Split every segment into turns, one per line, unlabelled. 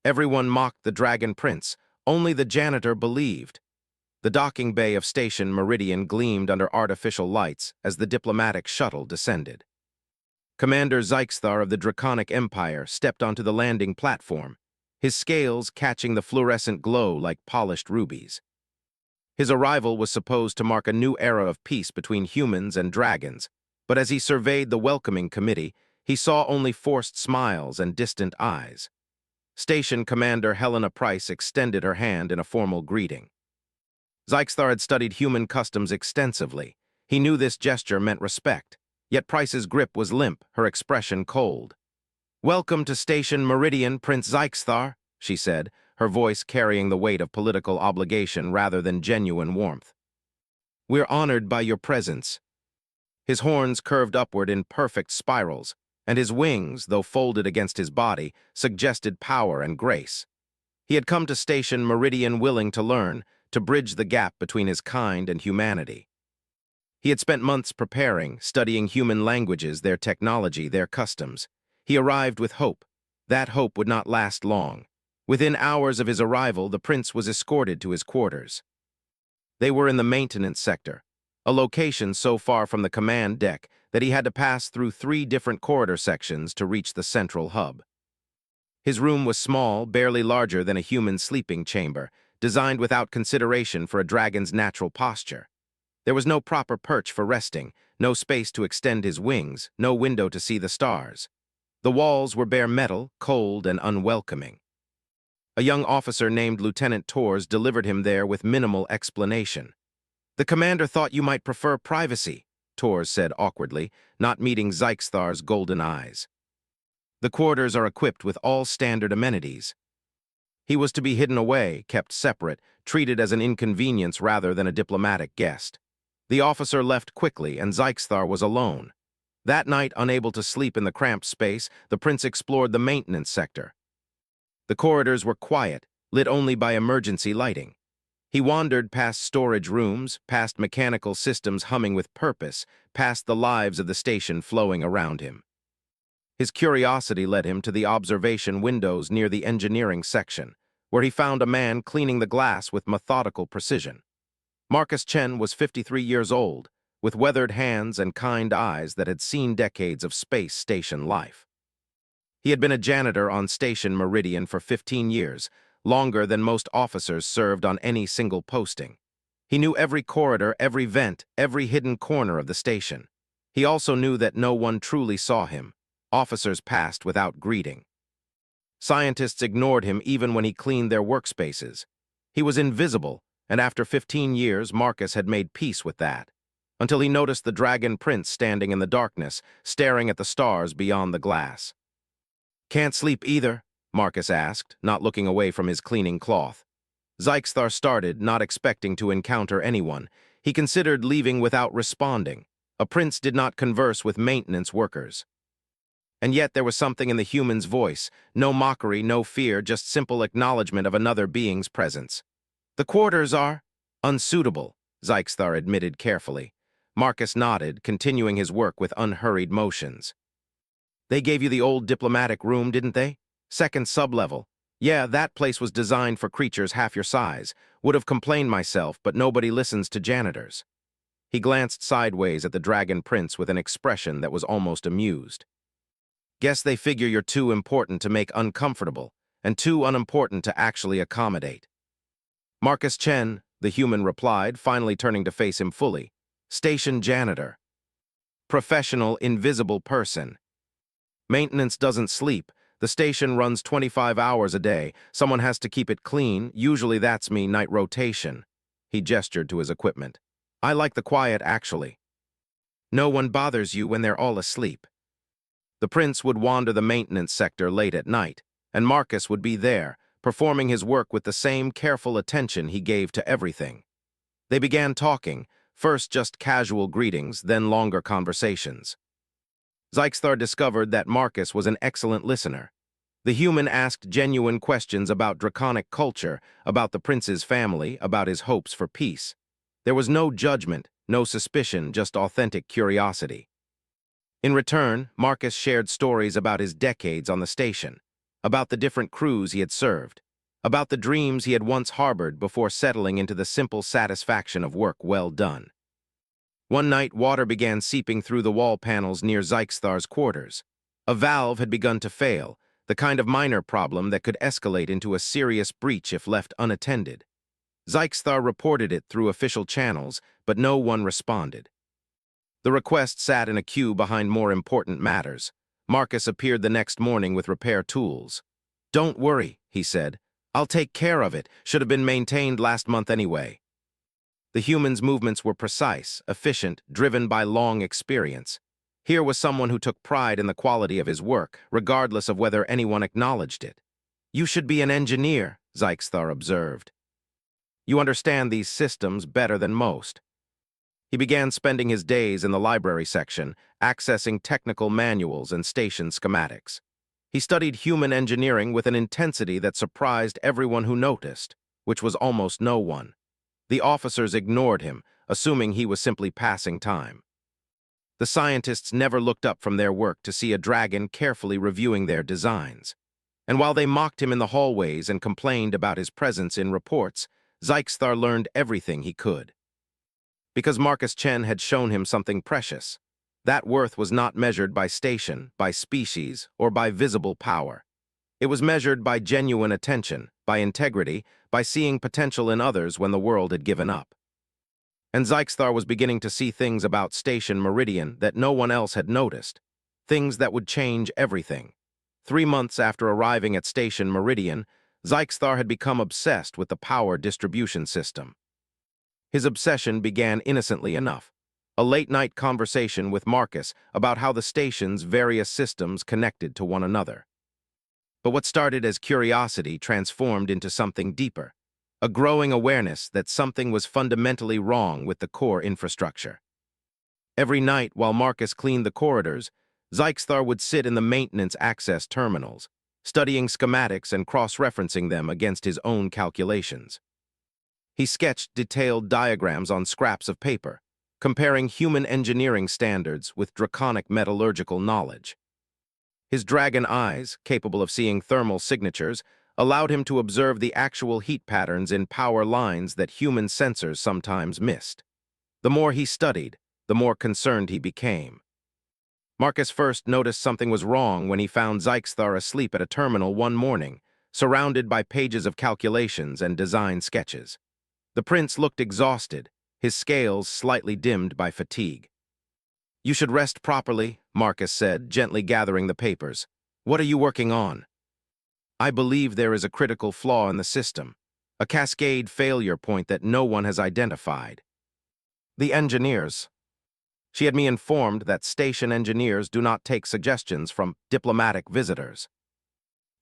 Everyone mocked the Dragon Prince. Only the Janitor believed. The docking bay of Station Meridian gleamed under artificial lights as the diplomatic shuttle descended. Commander Zyxthar of the Draconic Empire stepped onto the landing platform, his scales catching the fluorescent glow like polished rubies. His arrival was supposed to mark a new era of peace between humans and dragons, but as he surveyed the welcoming committee, he saw only forced smiles and distant eyes. Station Commander Helena Price extended her hand in a formal greeting. Zyxthar had studied human customs extensively. He knew this gesture meant respect, yet Price's grip was limp, her expression cold. "Welcome to Station Meridian, Prince Zyxthar," she said, her voice carrying the weight of political obligation rather than genuine warmth. "We're honored by your presence." His horns curved upward in perfect spirals, and his wings, though folded against his body, suggested power and grace. He had come to Station Meridian willing to learn, to bridge the gap between his kind and humanity. He had spent months preparing, studying human languages, their technology, their customs. He arrived with hope. That hope would not last long. Within hours of his arrival, the prince was escorted to his quarters. They were in the maintenance sector, a location so far from the command deck that he had to pass through 3 different corridor sections to reach the central hub. His room was small, barely larger than a human sleeping chamber, designed without consideration for a dragon's natural posture. There was no proper perch for resting, no space to extend his wings, no window to see the stars. The walls were bare metal, cold and unwelcoming. A young officer named Lieutenant Tors delivered him there with minimal explanation. "The commander thought you might prefer privacy," Tors said awkwardly, not meeting Zyxthar's golden eyes. "The quarters are equipped with all standard amenities." He was to be hidden away, kept separate, treated as an inconvenience rather than a diplomatic guest. The officer left quickly, and Zyxthar was alone. That night, unable to sleep in the cramped space, the prince explored the maintenance sector. The corridors were quiet, lit only by emergency lighting. He wandered past storage rooms, past mechanical systems humming with purpose, past the lives of the station flowing around him. His curiosity led him to the observation windows near the engineering section, where he found a man cleaning the glass with methodical precision. Marcus Chen was 53 years old, with weathered hands and kind eyes that had seen decades of space station life. He had been a janitor on Station Meridian for 15 years, longer than most officers served on any single posting. He knew every corridor, every vent, every hidden corner of the station. He also knew that no one truly saw him. Officers passed without greeting. Scientists ignored him even when he cleaned their workspaces. He was invisible, and after 15 years, Marcus had made peace with that, until he noticed the Dragon Prince standing in the darkness, staring at the stars beyond the glass. "Can't sleep either?" Marcus asked, not looking away from his cleaning cloth. Zyxthar started, not expecting to encounter anyone. He considered leaving without responding. A prince did not converse with maintenance workers. And yet there was something in the human's voice, no mockery, no fear, just simple acknowledgement of another being's presence. "The quarters are unsuitable," Zyxthar admitted carefully. Marcus nodded, continuing his work with unhurried motions. "They gave you the old diplomatic room, didn't they? Second sublevel. Yeah, that place was designed for creatures half your size. Would have complained myself, but nobody listens to janitors." He glanced sideways at the Dragon Prince with an expression that was almost amused. "Guess they figure you're too important to make uncomfortable, and too unimportant to actually accommodate." "Marcus Chen," the human replied, finally turning to face him fully. "Station janitor. Professional, invisible person. Maintenance doesn't sleep. The station runs 25 hours a day. Someone has to keep it clean. Usually that's me, night rotation." He gestured to his equipment. "I like the quiet, actually. No one bothers you when they're all asleep." The prince would wander the maintenance sector late at night, and Marcus would be there, performing his work with the same careful attention he gave to everything. They began talking, first just casual greetings, then longer conversations. Zyxthar discovered that Marcus was an excellent listener. The human asked genuine questions about draconic culture, about the prince's family, about his hopes for peace. There was no judgment, no suspicion, just authentic curiosity. In return, Marcus shared stories about his decades on the station. about the different crews he had served, about the dreams he had once harbored before settling into the simple satisfaction of work well done. One night, water began seeping through the wall panels near Zyxthar's quarters. A valve had begun to fail, the kind of minor problem that could escalate into a serious breach if left unattended. Zyxthar reported it through official channels, but no one responded. The request sat in a queue behind more important matters. Marcus appeared the next morning with repair tools. "Don't worry," he said. "I'll take care of it. Should have been maintained last month anyway." The human's movements were precise, efficient, driven by long experience. Here was someone who took pride in the quality of his work, regardless of whether anyone acknowledged it. "You should be an engineer," Zyxthar observed. "You understand these systems better than most." He began spending his days in the library section, accessing technical manuals and station schematics. He studied human engineering with an intensity that surprised everyone who noticed, which was almost no one. The officers ignored him, assuming he was simply passing time. The scientists never looked up from their work to see a dragon carefully reviewing their designs. And while they mocked him in the hallways and complained about his presence in reports, Zyxthar learned everything he could. Because Marcus Chen had shown him something precious. That worth was not measured by station, by species, or by visible power. It was measured by genuine attention, by integrity, by seeing potential in others when the world had given up. And Zyxthar was beginning to see things about Station Meridian that no one else had noticed, things that would change everything. 3 months after arriving at Station Meridian, Zyxthar had become obsessed with the power distribution system. His obsession began innocently enough, a late-night conversation with Marcus about how the station's various systems connected to one another. But what started as curiosity transformed into something deeper, a growing awareness that something was fundamentally wrong with the core infrastructure. Every night while Marcus cleaned the corridors, Zyxthar would sit in the maintenance access terminals, studying schematics and cross-referencing them against his own calculations. He sketched detailed diagrams on scraps of paper, comparing human engineering standards with draconic metallurgical knowledge. His dragon eyes, capable of seeing thermal signatures, allowed him to observe the actual heat patterns in power lines that human sensors sometimes missed. The more he studied, the more concerned he became. Marcus first noticed something was wrong when he found Zyxthar asleep at a terminal one morning, surrounded by pages of calculations and design sketches. The prince looked exhausted, his scales slightly dimmed by fatigue. "You should rest properly," Marcus said, gently gathering the papers. "What are you working on?" "I believe there is a critical flaw in the system, a cascade failure point that no one has identified." "The engineers." She had me informed that station engineers do not take suggestions from diplomatic visitors.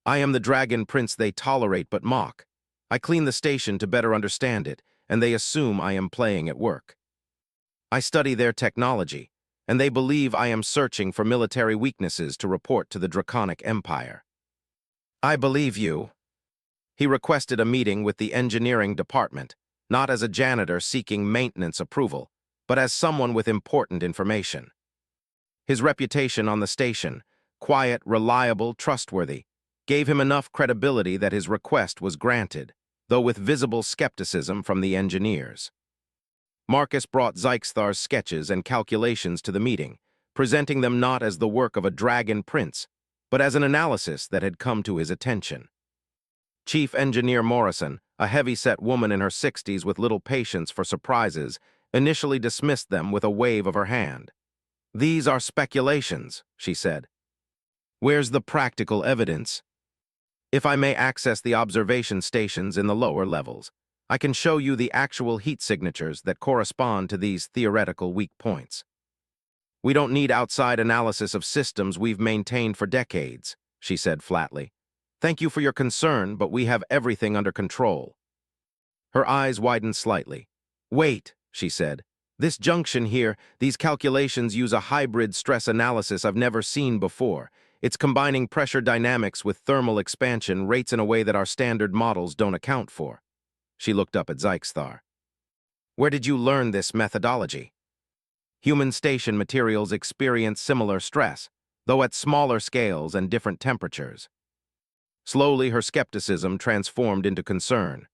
"I am the dragon prince they tolerate but mock. I clean the station to better understand it, and they assume I am playing at work. I study their technology, and they believe I am searching for military weaknesses to report to the Draconic Empire." "I believe you." He requested a meeting with the engineering department, not as a janitor seeking maintenance approval, but as someone with important information. His reputation on the station, quiet, reliable, trustworthy, gave him enough credibility that his request was granted, though with visible skepticism from the engineers. Marcus brought Zyxthar's sketches and calculations to the meeting, presenting them not as the work of a dragon prince, but as an analysis that had come to his attention. Chief Engineer Morrison, a heavy-set woman in her 60s with little patience for surprises, initially dismissed them with a wave of her hand. "These are speculations," she said. "Where's the practical evidence? If I may access the observation stations in the lower levels, I can show you the actual heat signatures that correspond to these theoretical weak points." "We don't need outside analysis of systems we've maintained for decades," she said flatly. "Thank you for your concern, but we have everything under control." Her eyes widened slightly. "Wait," she said. "This junction here, these calculations use a hybrid stress analysis I've never seen before. It's combining pressure dynamics with thermal expansion rates in a way that our standard models don't account for." She looked up at Zyxthar. "Where did you learn this methodology?" "Human station materials experience similar stress, though at smaller scales and different temperatures." Slowly, her skepticism transformed into concern.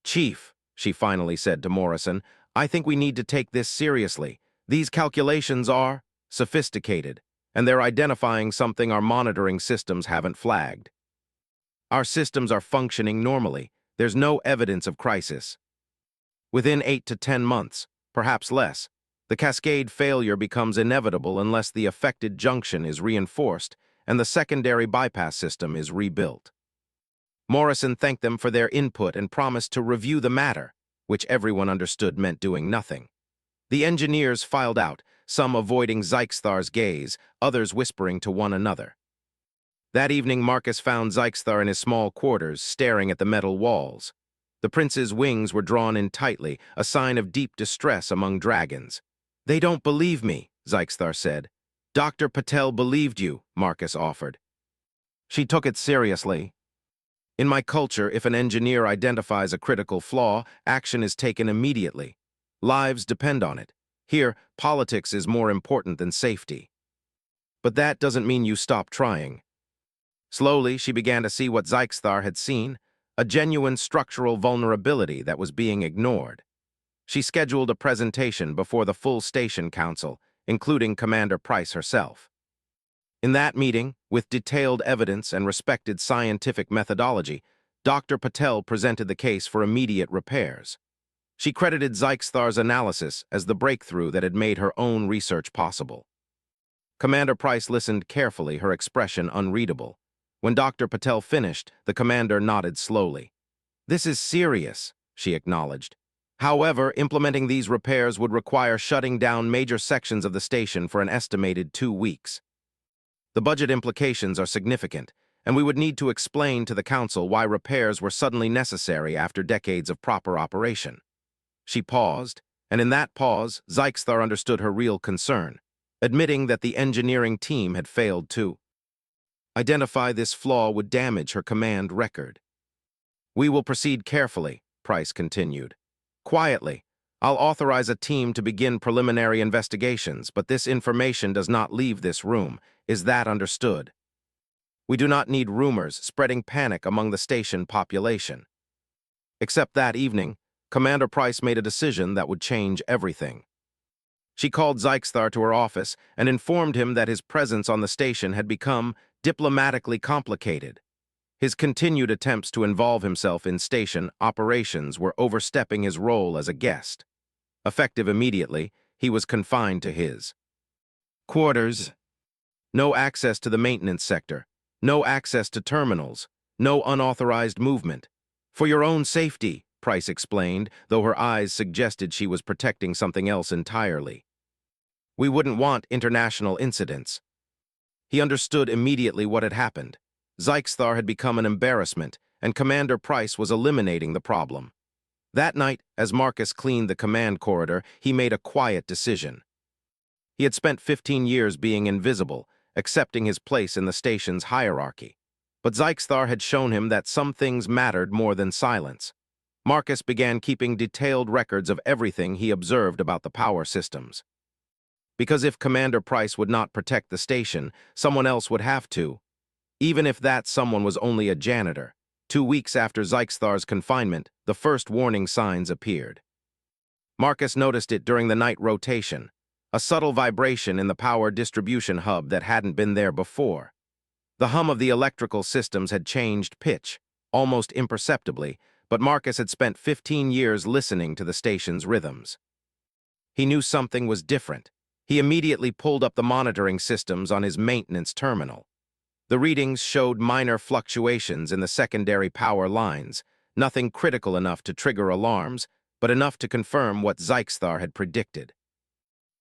"Chief," she finally said to Morrison, "I think we need to take this seriously. These calculations are sophisticated, and they're identifying something our monitoring systems haven't flagged. Our systems are functioning normally. There's no evidence of crisis. Within 8 to 10 months, perhaps less, the cascade failure becomes inevitable unless the affected junction is reinforced and the secondary bypass system is rebuilt." Morrison thanked them for their input and promised to review the matter, which everyone understood meant doing nothing. The engineers filed out, some avoiding Zyksthar's gaze, others whispering to one another. That evening, Marcus found Zykthar in his small quarters, staring at the metal walls. The prince's wings were drawn in tightly, a sign of deep distress among dragons. "They don't believe me," Zykthar said. "Dr. Patel believed you," Marcus offered. "She took it seriously. In my culture, if an engineer identifies a critical flaw, action is taken immediately. Lives depend on it. Here, politics is more important than safety. But that doesn't mean you stop trying." Slowly, she began to see what Zykthar had seen, a genuine structural vulnerability that was being ignored. She scheduled a presentation before the full station council, including Commander Price herself. In that meeting, with detailed evidence and respected scientific methodology, Dr. Patel presented the case for immediate repairs. She credited Zyksthar's analysis as the breakthrough that had made her own research possible. Commander Price listened carefully, her expression unreadable. When Dr. Patel finished, the commander nodded slowly. "This is serious," she acknowledged. "However, implementing these repairs would require shutting down major sections of the station for an estimated 2 weeks. The budget implications are significant, and we would need to explain to the council why repairs were suddenly necessary after decades of proper operation." She paused, and in that pause, Zykthar understood her real concern, admitting that the engineering team had failed to identify this flaw would damage her command record. "We will proceed carefully," Price continued. "Quietly. I'll authorize a team to begin preliminary investigations, but this information does not leave this room. Is that understood? We do not need rumors spreading panic among the station population." Except that evening, Commander Price made a decision that would change everything. She called Zykthar to her office and informed him that his presence on the station had become diplomatically complicated. His continued attempts to involve himself in station operations were overstepping his role as a guest. Effective immediately, he was confined to his quarters. No access to the maintenance sector, no access to terminals, no unauthorized movement. "For your own safety," Price explained, though her eyes suggested she was protecting something else entirely. "We wouldn't want international incidents." He understood immediately what had happened. Zykthar had become an embarrassment, and Commander Price was eliminating the problem. That night, as Marcus cleaned the command corridor, he made a quiet decision. He had spent 15 years being invisible, accepting his place in the station's hierarchy. But Zykthar had shown him that some things mattered more than silence. Marcus began keeping detailed records of everything he observed about the power systems. Because if Commander Price would not protect the station, someone else would have to. Even if that someone was only a janitor. 2 weeks after Zyksthar's confinement, the first warning signs appeared. Marcus noticed it during the night rotation, a subtle vibration in the power distribution hub that hadn't been there before. The hum of the electrical systems had changed pitch, almost imperceptibly, but Marcus had spent 15 years listening to the station's rhythms. He knew something was different. He immediately pulled up the monitoring systems on his maintenance terminal. The readings showed minor fluctuations in the secondary power lines, nothing critical enough to trigger alarms, but enough to confirm what Zykthar had predicted.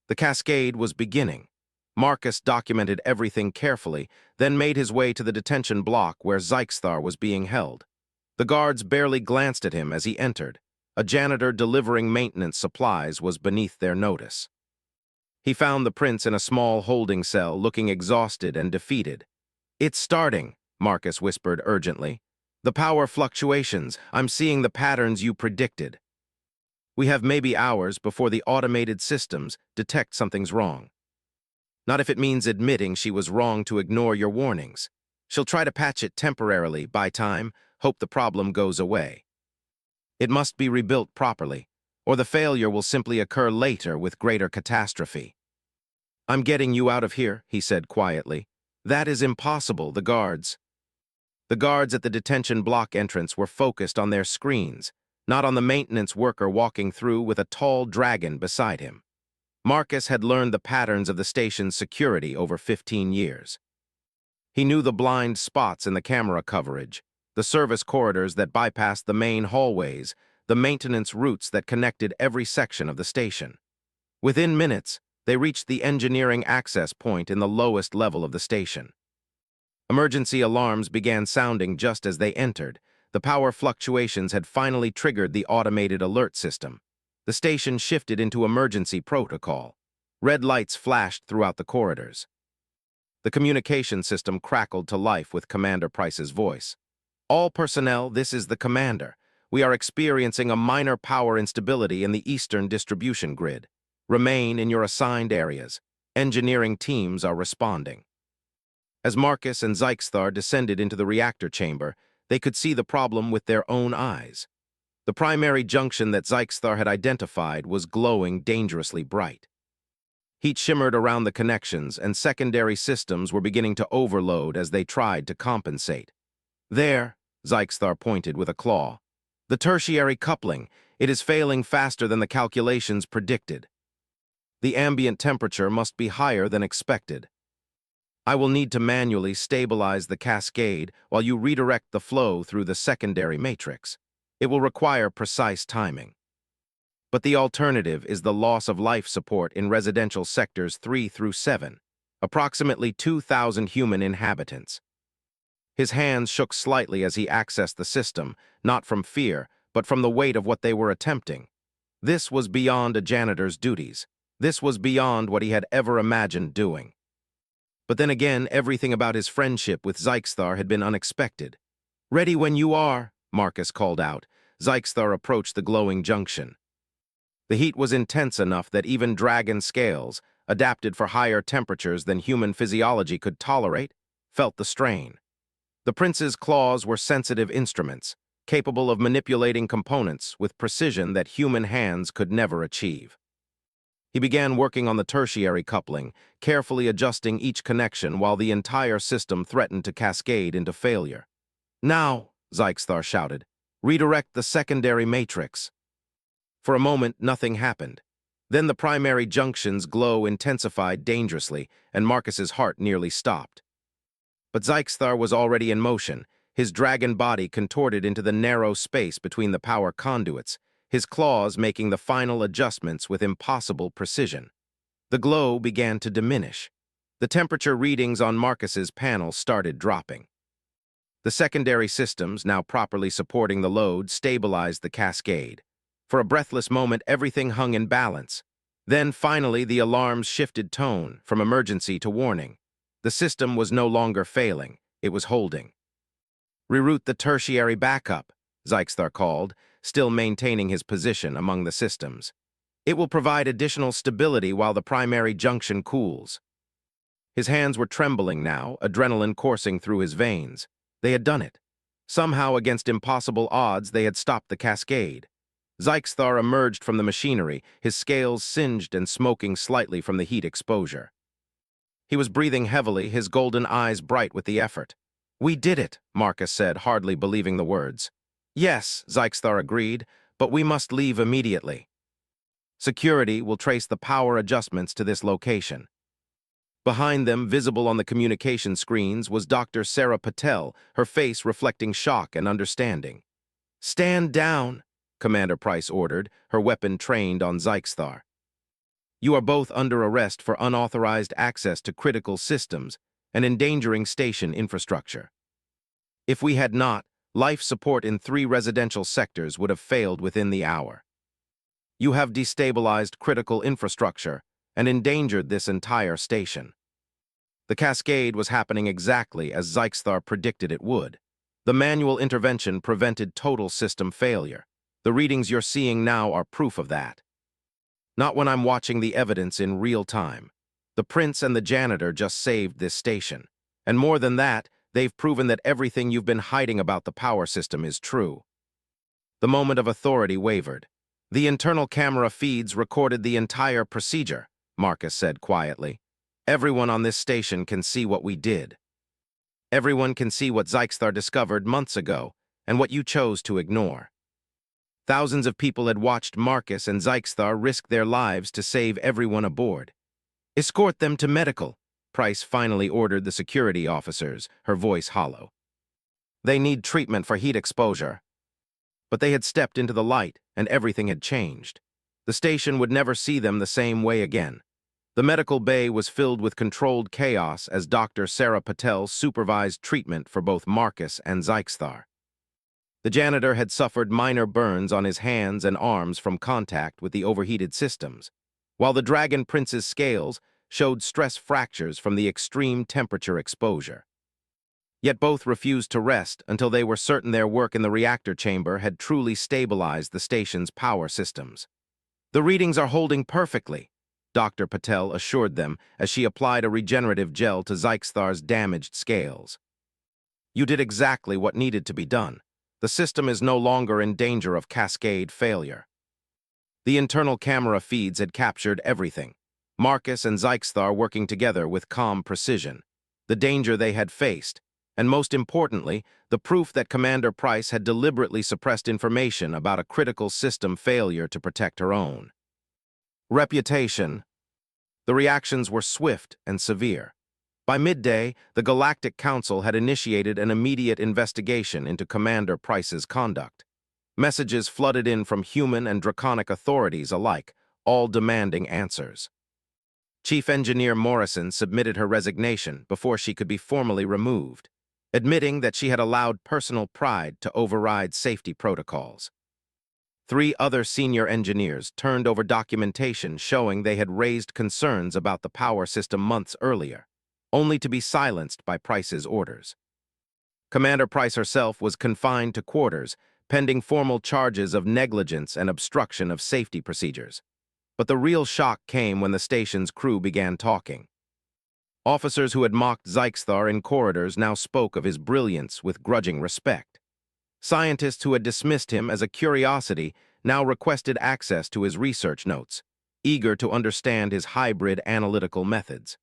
The cascade was beginning. Marcus documented everything carefully, then made his way to the detention block where Zykthar was being held. The guards barely glanced at him as he entered. A janitor delivering maintenance supplies was beneath their notice. He found the prince in a small holding cell, looking exhausted and defeated. "It's starting," Marcus whispered urgently. "The power fluctuations. I'm seeing the patterns you predicted. We have maybe hours before the automated systems detect something's wrong." "Not if it means admitting she was wrong to ignore your warnings." She'll try to patch it temporarily, buy time, hope the problem goes away. It must be rebuilt properly, or the failure will simply occur later with greater catastrophe. I'm getting you out of here, he said quietly. That is impossible, the guards. The guards at the detention block entrance were focused on their screens, not on the maintenance worker walking through with a tall dragon beside him. Marcus had learned the patterns of the station's security over 15 years. He knew the blind spots in the camera coverage, the service corridors that bypassed the main hallways, the maintenance routes that connected every section of the station. Within minutes, they reached the engineering access point in the lowest level of the station. Emergency alarms began sounding just as they entered. The power fluctuations had finally triggered the automated alert system. The station shifted into emergency protocol. Red lights flashed throughout the corridors. The communication system crackled to life with Commander Price's voice. All personnel, this is the commander. We are experiencing a minor power instability in the eastern distribution grid. Remain in your assigned areas. Engineering teams are responding. As Marcus and Zyxthar descended into the reactor chamber, they could see the problem with their own eyes. The primary junction that Zyxthar had identified was glowing dangerously bright. Heat shimmered around the connections, and secondary systems were beginning to overload as they tried to compensate. There, Zyxthar pointed with a claw. The tertiary coupling. It is failing faster than the calculations predicted. The ambient temperature must be higher than expected. I will need to manually stabilize the cascade while you redirect the flow through the secondary matrix. It will require precise timing. But the alternative is the loss of life support in residential sectors 3 through 7, approximately 2,000 human inhabitants. His hands shook slightly as he accessed the system, not from fear, but from the weight of what they were attempting. This was beyond a janitor's duties. This was beyond what he had ever imagined doing. But then again, everything about his friendship with Zyxthar had been unexpected. "Ready when you are," Marcus called out. Zyxthar approached the glowing junction. The heat was intense enough that even dragon scales, adapted for higher temperatures than human physiology could tolerate, felt the strain. The prince's claws were sensitive instruments, capable of manipulating components with precision that human hands could never achieve. He began working on the tertiary coupling, carefully adjusting each connection while the entire system threatened to cascade into failure. "Now," Zyxthar shouted, "redirect the secondary matrix." For a moment, nothing happened. Then the primary junction's glow intensified dangerously, and Marcus's heart nearly stopped. But Zyxthar was already in motion, his dragon body contorted into the narrow space between the power conduits, his claws making the final adjustments with impossible precision. The glow began to diminish. The temperature readings on Marcus's panel started dropping. The secondary systems, now properly supporting the load, stabilized the cascade. For a breathless moment, everything hung in balance. Then, finally, the alarms shifted tone from emergency to warning. The system was no longer failing, it was holding. "Reroute the tertiary backup," Zyxthar called, still maintaining his position among the systems. "It will provide additional stability while the primary junction cools." His hands were trembling now, adrenaline coursing through his veins. They had done it. Somehow, against impossible odds, they had stopped the cascade. Zyxthar emerged from the machinery, his scales singed and smoking slightly from the heat exposure. He was breathing heavily, his golden eyes bright with the effort. "We did it," Marcus said, hardly believing the words. "Yes," Zyxthar agreed, "but we must leave immediately. Security will trace the power adjustments to this location." Behind them, visible on the communication screens, was Dr. Sarah Patel, her face reflecting shock and understanding. "Stand down," Commander Price ordered, her weapon trained on Zyxthar. "You are both under arrest for unauthorized access to critical systems and endangering station infrastructure. If we had not, life support in 3 residential sectors would have failed within the hour. You have destabilized critical infrastructure and endangered this entire station." The cascade was happening exactly as Zyxthar predicted it would. The manual intervention prevented total system failure. The readings you're seeing now are proof of that. Not when I'm watching the evidence in real time. The prince and the janitor just saved this station. And more than that, They've proven that everything you've been hiding about the power system is true. The moment of authority wavered. The internal camera feeds recorded the entire procedure, Marcus said quietly. Everyone on this station can see what we did. Everyone can see what Zyxthar discovered months ago, and what you chose to ignore. Thousands of people had watched Marcus and Zyxthar risk their lives to save everyone aboard. Escort them to medical, Price finally ordered the security officers, her voice hollow. They need treatment for heat exposure. But they had stepped into the light, and everything had changed. The station would never see them the same way again. The medical bay was filled with controlled chaos as Dr. Sarah Patel supervised treatment for both Marcus and Zyxthar. The janitor had suffered minor burns on his hands and arms from contact with the overheated systems, while the Dragon Prince's scales showed stress fractures from the extreme temperature exposure. Yet both refused to rest until they were certain their work in the reactor chamber had truly stabilized the station's power systems. "The readings are holding perfectly," Dr. Patel assured them as she applied a regenerative gel to Zyxthar's damaged scales. "You did exactly what needed to be done. The system is no longer in danger of cascade failure." The internal camera feeds had captured everything. Marcus and Zyxthar working together with calm precision, the danger they had faced, and most importantly, the proof that Commander Price had deliberately suppressed information about a critical system failure to protect her own reputation. The reactions were swift and severe. By midday, the Galactic Council had initiated an immediate investigation into Commander Price's conduct. Messages flooded in from human and draconic authorities alike, all demanding answers. Chief Engineer Morrison submitted her resignation before she could be formally removed, admitting that she had allowed personal pride to override safety protocols. 3 other senior engineers turned over documentation showing they had raised concerns about the power system months earlier, only to be silenced by Price's orders. Commander Price herself was confined to quarters, pending formal charges of negligence and obstruction of safety procedures. But the real shock came when the station's crew began talking. Officers who had mocked Zyxthar in corridors now spoke of his brilliance with grudging respect. Scientists who had dismissed him as a curiosity now requested access to his research notes, eager to understand his hybrid analytical methods.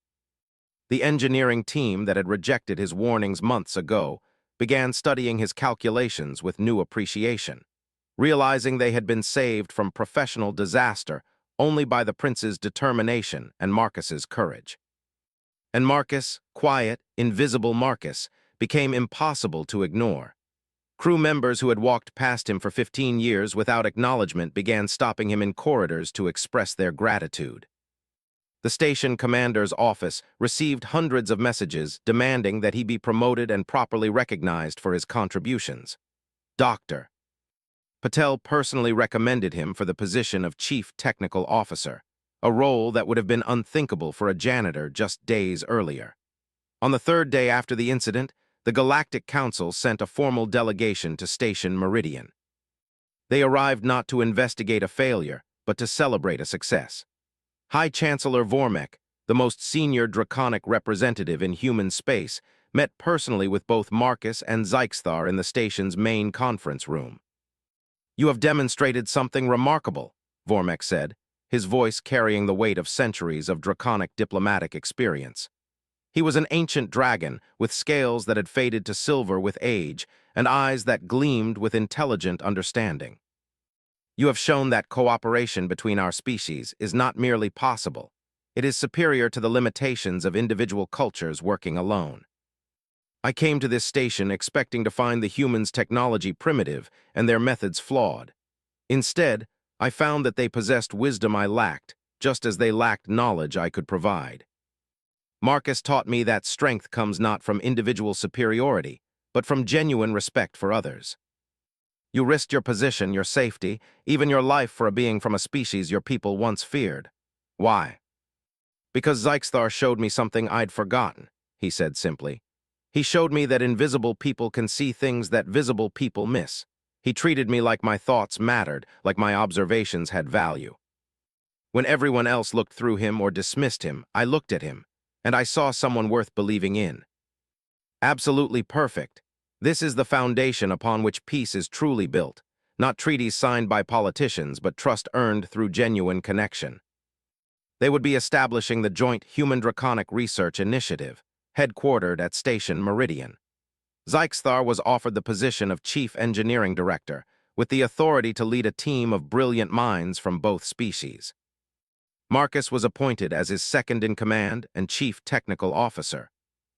The engineering team that had rejected his warnings months ago began studying his calculations with new appreciation, realizing they had been saved from professional disaster only by the prince's determination and Marcus's courage. And Marcus, quiet, invisible Marcus, became impossible to ignore. Crew members who had walked past him for 15 years without acknowledgement began stopping him in corridors to express their gratitude. The station commander's office received hundreds of messages demanding that he be promoted and properly recognized for his contributions. Dr. Patel personally recommended him for the position of Chief Technical Officer, a role that would have been unthinkable for a janitor just days earlier. On the 3rd day after the incident, the Galactic Council sent a formal delegation to Station Meridian. They arrived not to investigate a failure, but to celebrate a success. High Chancellor Vormek, the most senior draconic representative in human space, met personally with both Marcus and Zyxthar in the station's main conference room. "You have demonstrated something remarkable," Vormek said, his voice carrying the weight of centuries of draconic diplomatic experience. He was an ancient dragon with scales that had faded to silver with age and eyes that gleamed with intelligent understanding. "You have shown that cooperation between our species is not merely possible. It is superior to the limitations of individual cultures working alone. I came to this station expecting to find the humans' technology primitive and their methods flawed. Instead, I found that they possessed wisdom I lacked, just as they lacked knowledge I could provide. Marcus taught me that strength comes not from individual superiority, but from genuine respect for others. You risked your position, your safety, even your life for a being from a species your people once feared. Why? Because Zyxthar showed me something I'd forgotten," he said simply. "He showed me that invisible people can see things that visible people miss. He treated me like my thoughts mattered, like my observations had value. When everyone else looked through him or dismissed him, I looked at him, and I saw someone worth believing in." Absolutely perfect. This is the foundation upon which peace is truly built, not treaties signed by politicians, but trust earned through genuine connection. They would be establishing the joint Human Draconic Research Initiative, headquartered at Station Meridian. Zyxthar was offered the position of Chief Engineering Director, with the authority to lead a team of brilliant minds from both species. Marcus was appointed as his second-in-command and Chief Technical Officer,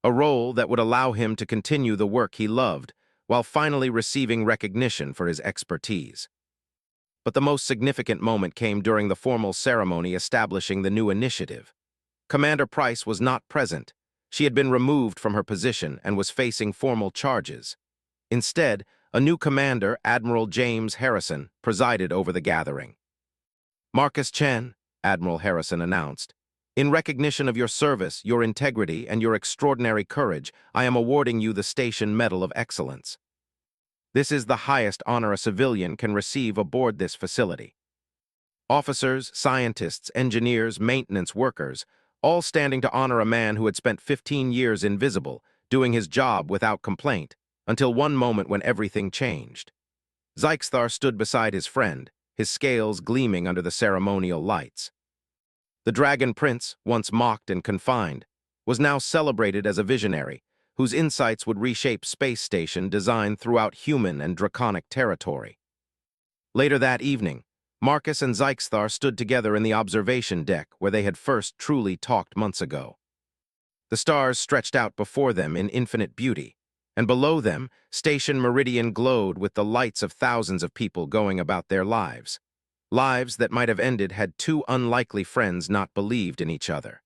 a role that would allow him to continue the work he loved while finally receiving recognition for his expertise. But the most significant moment came during the formal ceremony establishing the new initiative. Commander Price was not present. She had been removed from her position and was facing formal charges. Instead, a new commander, Admiral James Harrison, presided over the gathering. "Marcus Chen," Admiral Harrison announced, "in recognition of your service, your integrity, and your extraordinary courage, I am awarding you the Station Medal of Excellence. This is the highest honor a civilian can receive aboard this facility." Officers, scientists, engineers, maintenance workers, all standing to honor a man who had spent 15 years invisible, doing his job without complaint, until one moment when everything changed. Zyxthar stood beside his friend, his scales gleaming under the ceremonial lights. The Dragon Prince, once mocked and confined, was now celebrated as a visionary, whose insights would reshape space station design throughout human and draconic territory. Later that evening, Marcus and Zyxthar stood together in the observation deck where they had first truly talked months ago. The stars stretched out before them in infinite beauty, and below them, Station Meridian glowed with the lights of thousands of people going about their lives. Lives that might have ended had two unlikely friends not believed in each other.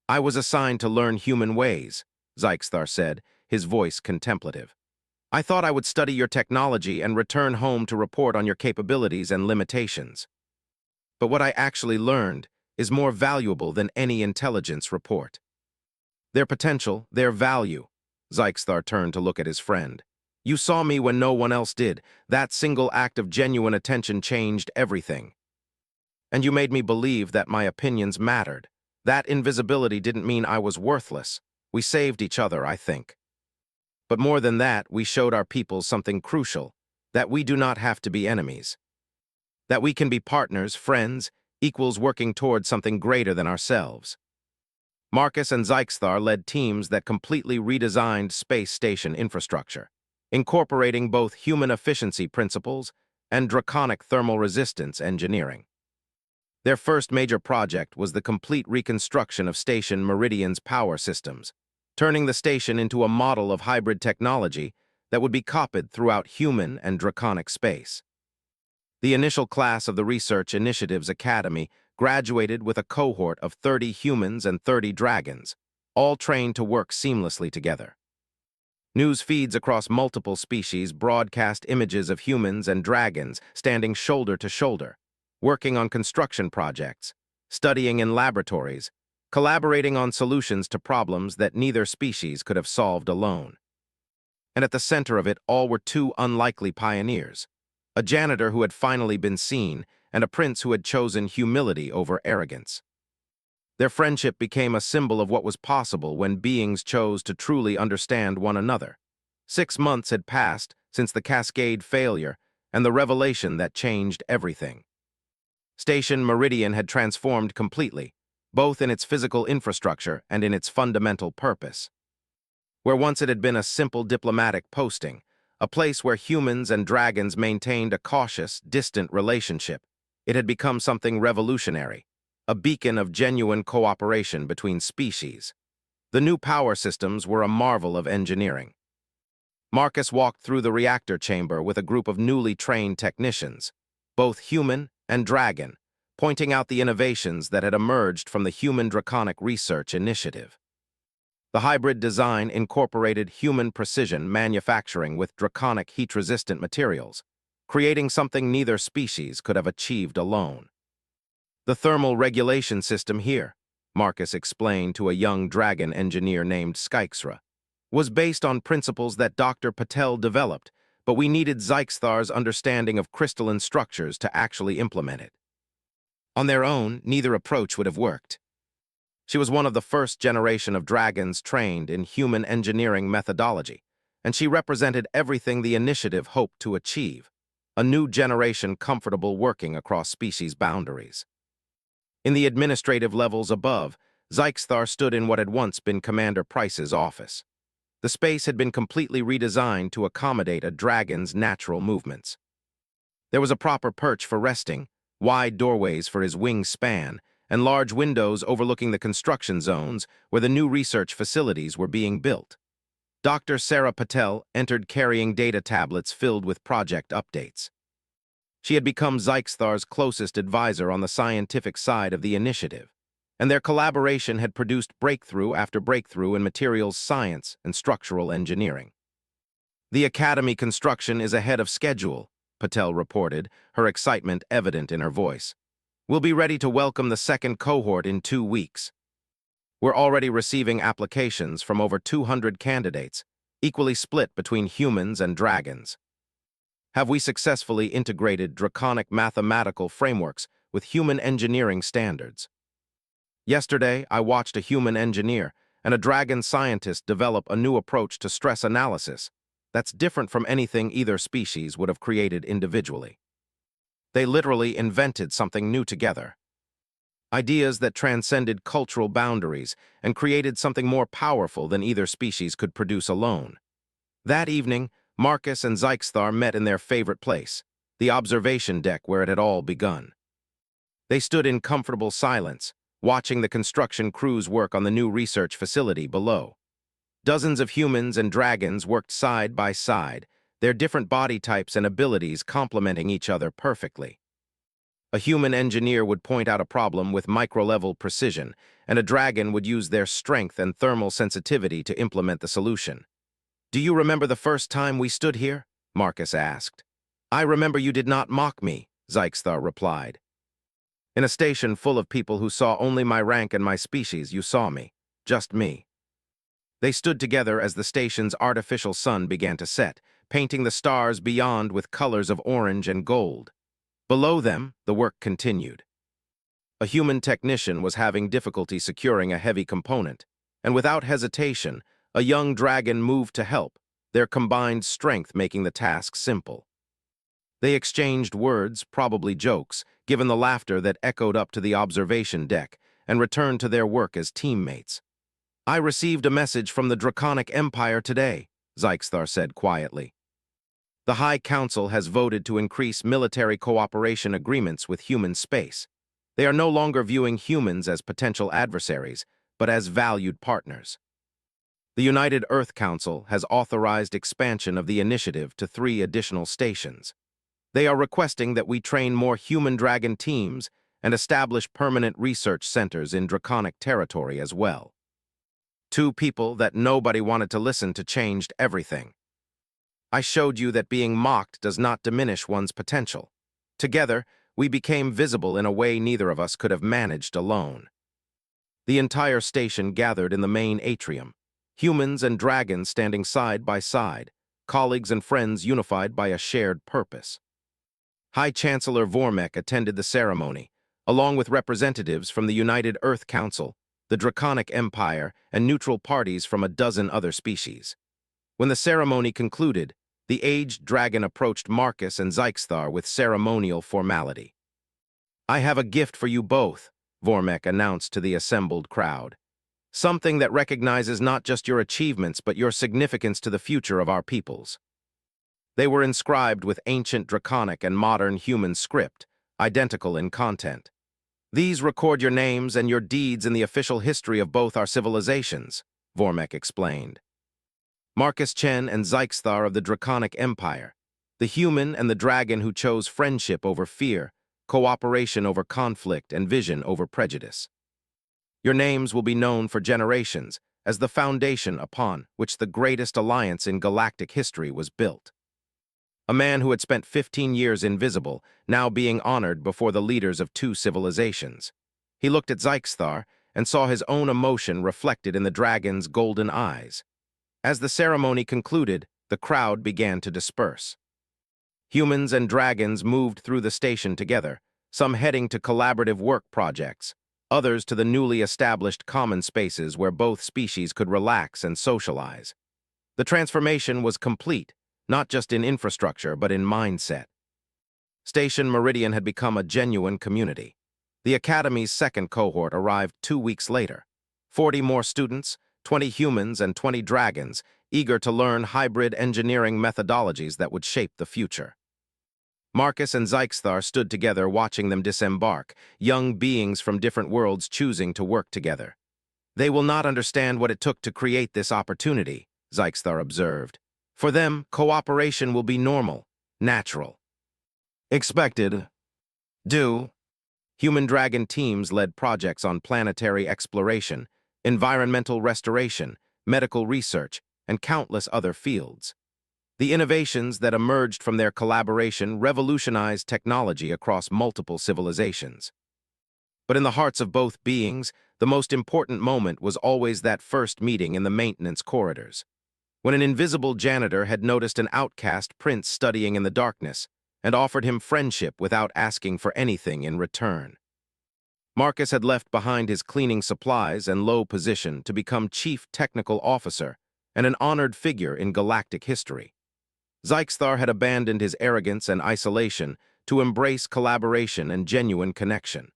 "I was assigned to learn human ways," Zyxthar said, his voice contemplative. "I thought I would study your technology and return home to report on your capabilities and limitations. But what I actually learned is more valuable than any intelligence report. Their potential, their value." Zyxthar turned to look at his friend. "You saw me when no one else did. That single act of genuine attention changed everything. And you made me believe that my opinions mattered. That invisibility didn't mean I was worthless. We saved each other, I think. But more than that, we showed our people something crucial, that we do not have to be enemies. That we can be partners, friends, equals working toward something greater than ourselves." Marcus and Zyxthar led teams that completely redesigned space station infrastructure, incorporating both human efficiency principles and draconic thermal resistance engineering. Their first major project was the complete reconstruction of Station Meridian's power systems, turning the station into a model of hybrid technology that would be copied throughout human and draconic space. The initial class of the Research Initiatives Academy graduated with a cohort of 30 humans and 30 dragons, all trained to work seamlessly together. News feeds across multiple species broadcast images of humans and dragons standing shoulder to shoulder, working on construction projects, studying in laboratories, collaborating on solutions to problems that neither species could have solved alone. And at the center of it all were two unlikely pioneers, a janitor who had finally been seen, and a prince who had chosen humility over arrogance. Their friendship became a symbol of what was possible when beings chose to truly understand one another. 6 months had passed since the Cascade failure and the revelation that changed everything. Station Meridian had transformed completely, both in its physical infrastructure and in its fundamental purpose. Where once it had been a simple diplomatic posting, a place where humans and dragons maintained a cautious, distant relationship, it had become something revolutionary, a beacon of genuine cooperation between species. The new power systems were a marvel of engineering. Marcus walked through the reactor chamber with a group of newly trained technicians, both human and dragon, pointing out the innovations that had emerged from the Human Draconic Research Initiative. The hybrid design incorporated human precision manufacturing with draconic heat-resistant materials, creating something neither species could have achieved alone. "The thermal regulation system here," Marcus explained to a young dragon engineer named Skyxra, "was based on principles that Dr. Patel developed, but we needed Zyxthar's understanding of crystalline structures to actually implement it. On their own, neither approach would have worked." She was one of the first generation of dragons trained in human engineering methodology, and she represented everything the initiative hoped to achieve, a new generation comfortable working across species boundaries. In the administrative levels above, Zyxthar stood in what had once been Commander Price's office. The space had been completely redesigned to accommodate a dragon's natural movements. There was a proper perch for resting, wide doorways for his wingspan, and large windows overlooking the construction zones where the new research facilities were being built. Dr. Sarah Patel entered carrying data tablets filled with project updates. She had become Zyxthar's closest advisor on the scientific side of the initiative, and their collaboration had produced breakthrough after breakthrough in materials science and structural engineering. "The Academy construction is ahead of schedule," Patel reported, her excitement evident in her voice. "We'll be ready to welcome the second cohort in 2 weeks. We're already receiving applications from over 200 candidates, equally split between humans and dragons. Have we successfully integrated draconic mathematical frameworks with human engineering standards? Yesterday, I watched a human engineer and a dragon scientist develop a new approach to stress analysis that's different from anything either species would have created individually. They literally invented something new together. Ideas that transcended cultural boundaries and created something more powerful than either species could produce alone." That evening, Marcus and Zyxthar met in their favorite place, the observation deck where it had all begun. They stood in comfortable silence, watching the construction crews work on the new research facility below. Dozens of humans and dragons worked side by side, their different body types and abilities complementing each other perfectly. A human engineer would point out a problem with micro-level precision, and a dragon would use their strength and thermal sensitivity to implement the solution. "Do you remember the first time we stood here?" Marcus asked. "I remember you did not mock me," Zyxthar replied. "In a station full of people who saw only my rank and my species, you saw me. Just me." They stood together as the station's artificial sun began to set, painting the stars beyond with colors of orange and gold. Below them, the work continued. A human technician was having difficulty securing a heavy component, and without hesitation, a young dragon moved to help, their combined strength making the task simple. They exchanged words, probably jokes, given the laughter that echoed up to the observation deck, and returned to their work as teammates. "I received a message from the Draconic Empire today," Zyxthar said quietly. "The High Council has voted to increase military cooperation agreements with human space. They are no longer viewing humans as potential adversaries, but as valued partners. The United Earth Council has authorized expansion of the initiative to 3 additional stations. They are requesting that we train more human dragon teams and establish permanent research centers in draconic territory as well." 2 people that nobody wanted to listen to changed everything. "I showed you that being mocked does not diminish one's potential. Together, we became visible in a way neither of us could have managed alone." The entire station gathered in the main atrium, humans and dragons standing side by side, colleagues and friends unified by a shared purpose. High Chancellor Vormek attended the ceremony, along with representatives from the United Earth Council, the Draconic Empire, and neutral parties from a dozen other species. When the ceremony concluded, the aged dragon approached Marcus and Zyxthar with ceremonial formality. "I have a gift for you both," Vormek announced to the assembled crowd. "Something that recognizes not just your achievements but your significance to the future of our peoples." They were inscribed with ancient draconic and modern human script, identical in content. "These record your names and your deeds in the official history of both our civilizations," Vormek explained. Marcus Chen and Zyxthar of the Draconic Empire, the human and the dragon who chose friendship over fear, cooperation over conflict, and vision over prejudice. Your names will be known for generations as the foundation upon which the greatest alliance in galactic history was built. A man who had spent 15 years invisible, now being honored before the leaders of 2 civilizations. He looked at Zyxthar and saw his own emotion reflected in the dragon's golden eyes. As the ceremony concluded, the crowd began to disperse. Humans and dragons moved through the station together, some heading to collaborative work projects, others to the newly established common spaces where both species could relax and socialize. The transformation was complete, not just in infrastructure but in mindset. Station Meridian had become a genuine community. The Academy's second cohort arrived 2 weeks later. 40 more students, 20 humans and 20 dragons, eager to learn hybrid engineering methodologies that would shape the future. Marcus and Zyxthar stood together watching them disembark, young beings from different worlds choosing to work together. They will not understand what it took to create this opportunity, Zyxthar observed. For them, cooperation will be normal, natural. Expected. Human-dragon teams led projects on planetary exploration, environmental restoration, medical research, and countless other fields. The innovations that emerged from their collaboration revolutionized technology across multiple civilizations. But in the hearts of both beings, the most important moment was always that first meeting in the maintenance corridors, when an invisible janitor had noticed an outcast prince studying in the darkness and offered him friendship without asking for anything in return. Marcus had left behind his cleaning supplies and low position to become chief technical officer and an honored figure in galactic history. Zyxthar had abandoned his arrogance and isolation to embrace collaboration and genuine connection.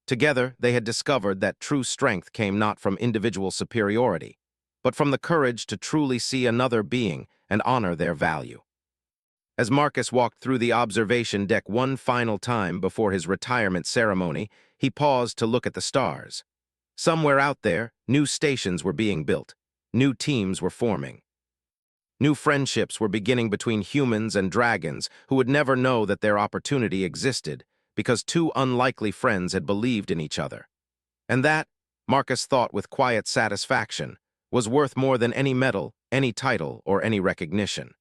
Together, they had discovered that true strength came not from individual superiority, but from the courage to truly see another being and honor their value. As Marcus walked through the observation deck one final time before his retirement ceremony, he paused to look at the stars. Somewhere out there, new stations were being built, new teams were forming. New friendships were beginning between humans and dragons who would never know that their opportunity existed because two unlikely friends had believed in each other. And that, Marcus thought with quiet satisfaction, was worth more than any medal, any title, or any recognition.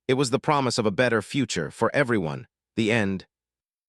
It was the promise of a better future for everyone, the end,